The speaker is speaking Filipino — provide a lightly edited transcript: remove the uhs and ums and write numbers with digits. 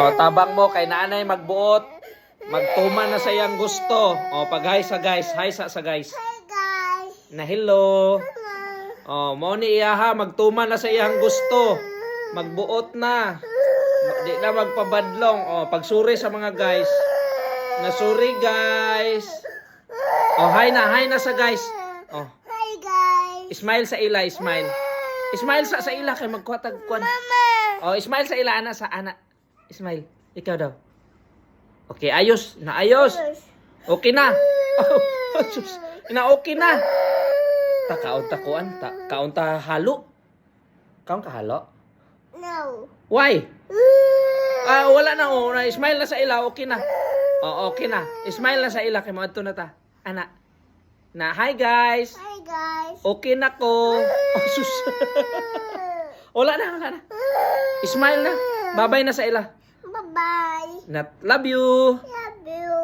Oh, tabang mo kay nanay magbuot. Magtuman na sa iyang gusto. Oh, pag hi sa guys, hi sa guys. Hi guys. Na hello. Oh, mo ni iya ha, magtuman na sa iyang gusto. Magbuot na. Di na magpabadlong. Oh, pagsuri sa mga guys. Na sorry guys. Oh, hi na sa guys. Oh, Hi guys. smile sa ila, smile. Smile sa ila kay magkuhatag kwan. Mama. Oh, smile sa ila ana sa ana. Smile. Ikaw daw. Okay, ayos. Naayos. Okay na. Oh, sus. Na okay na. Ta kaunta kuan, ta kaunta halo. Kaon ka halo? No. Why? Ah, wala na oh. Na smile na sa ila, okay na. Oh, okay na. Smile na sa ila kay mo adto na ta. Ana. Na hi guys. Hi guys. Okay na ko. Oh, sus. Wala na. Smile na. Bye-bye na sa ila. Bye bye. Love you. Love you.